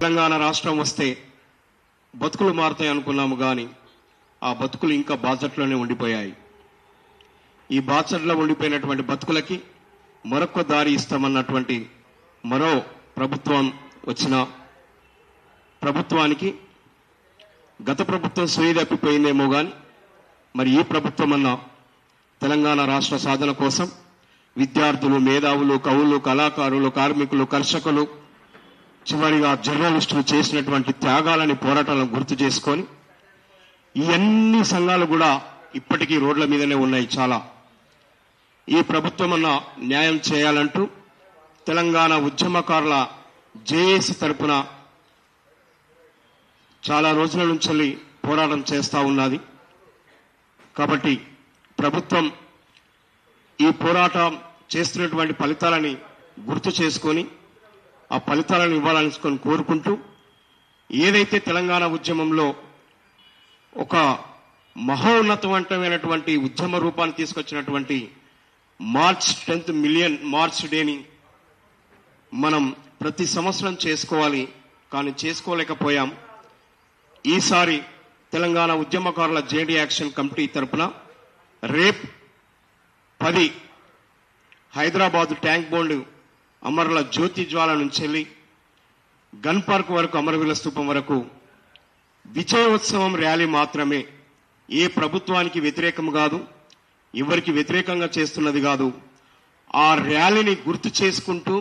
తెలంగాణ రాష్ట్రం వస్తే బతుకులు మారుతాయి అనుకున్నాము, కానీ ఆ బతుకులు ఇంకా బాసట్లోనే ఉండిపోయాయి. ఈ బాసట్లో ఉండిపోయినటువంటి బతుకులకి మరొక దారి ఇస్తామన్నటువంటి మరో ప్రభుత్వం వచ్చిన ప్రభుత్వానికి గత ప్రభుత్వం సుయి తప్పిపోయిందేమో కానీ మరి ఈ ప్రభుత్వం అన్న తెలంగాణ రాష్ట్ర సాధన కోసం విద్యార్థులు, మేధావులు, కవులు, కళాకారులు, కార్మికులు, కర్షకులు, చివరిగా జర్నలిస్టులు చేసినటువంటి త్యాగాలని, పోరాటాలను గుర్తు చేసుకొని ఈ అన్ని సంఘాలు కూడా ఇప్పటికీ రోడ్ల మీదనే ఉన్నాయి. చాలా ఈ ప్రభుత్వం అన్న న్యాయం చేయాలంటూ తెలంగాణ ఉద్యమకారుల జేఏసీ తరపున చాలా రోజుల నుంచి పోరాటం చేస్తూ ఉన్నది. కాబట్టి ప్రభుత్వం ఈ పోరాటం చేస్తున్నటువంటి ఫలితాలని గుర్తు చేసుకొని ఆ ఫలితాలను ఇవ్వాలని కోరుకుంటూ, ఏదైతే తెలంగాణ ఉద్యమంలో ఒక మహోన్నతమైనటువంటి ఉద్యమ రూపాన్ని తీసుకొచ్చినటువంటి మార్చ్ 10th మిలియన్ మార్చ్ డేని మనం ప్రతి సంవత్సరం చేసుకోవాలి, కానీ చేసుకోలేకపోయాం. ఈసారి తెలంగాణ ఉద్యమకారుల జేడీ యాక్షన్ కమిటీ తరపున రేపు 10 హైదరాబాద్ ట్యాంక్ బండ్ అమరుల జ్యోతి జ్వాల నుంచి వెళ్ళి గన్ పార్క్ వరకు, అమరవీరుల స్తూపం వరకు విజయోత్సవం ర్యాలీ మాత్రమే. ఏ ప్రభుత్వానికి వ్యతిరేకం కాదు, ఎవరికి వ్యతిరేకంగా చేస్తున్నది కాదు. ఆ ర్యాలీని గుర్తు చేసుకుంటూ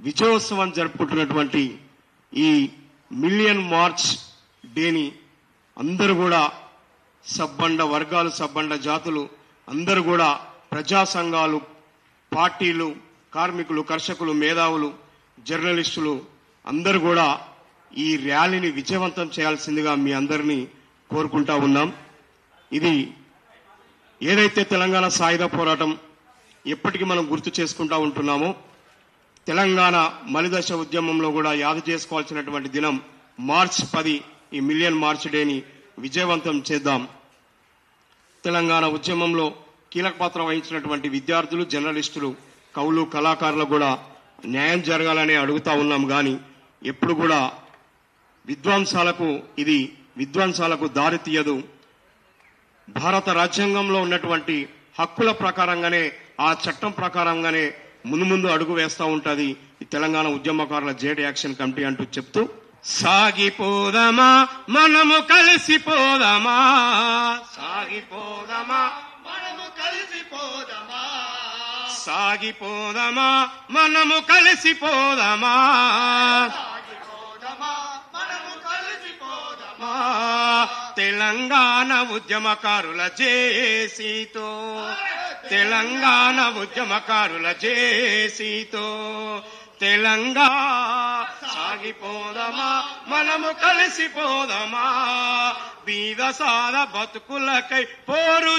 విజయోత్సవం జరుపుకుంటున్నటువంటి ఈ మిలియన్ మార్చ్ డేని అందరూ కూడా సబ్బండ వర్గాలు, సబ్బండ జాతులు అందరూ కూడా, ప్రజా సంఘాలు, పార్టీలు, కార్మికులు, కర్షకులు, మేధావులు, జర్నలిస్టులు అందరూ కూడా ఈ ర్యాలీని విజయవంతం చేయాల్సిందిగా మీ అందరినీ కోరుకుంటా ఉన్నాం. ఇది ఏదైతే తెలంగాణ సాయుధ పోరాటం ఎప్పటికీ మనం గుర్తు చేసుకుంటా ఉంటున్నామో, తెలంగాణ మలిదశ ఉద్యమంలో కూడా యాద చేసుకోవాల్సినటువంటి దినం మార్చ్ 10 ఈ మిలియన్ మార్చ్ డేని విజయవంతం చేద్దాం. తెలంగాణ ఉద్యమంలో కీలక పాత్ర వహించినటువంటి విద్యార్థులు, జర్నలిస్టులు, కవులు, కళాకారులకు కూడా న్యాయం జరగాలని అడుగుతా ఉన్నాం. కానీ ఎప్పుడు కూడా విధ్వంసాలకు దారి తీయదు. భారత రాజ్యాంగంలో ఉన్నటువంటి హక్కుల ప్రకారంగానే, ఆ చట్టం ప్రకారంగానే ముందు అడుగు వేస్తూ ఉంటుంది ఈ తెలంగాణ ఉద్యమకారుల జేడీ యాక్షన్ కమిటీ అంటూ చెప్తూ, సాగిపోదమా మనము కలిసిపోదమా, సాగిపోదమా మనము కలిసిపోదమా, సాగిపోదమా మనము కలిసిపోదమా, తెలంగాణ ఉద్యమకారుల జేఏసీతో, తెలంగాణ ఉద్యమకారుల జేఏసీతో తెలంగాణ సాగిపోదమా మనము కలిసిపోదమా, బీద సాద బతుకులకై పోరు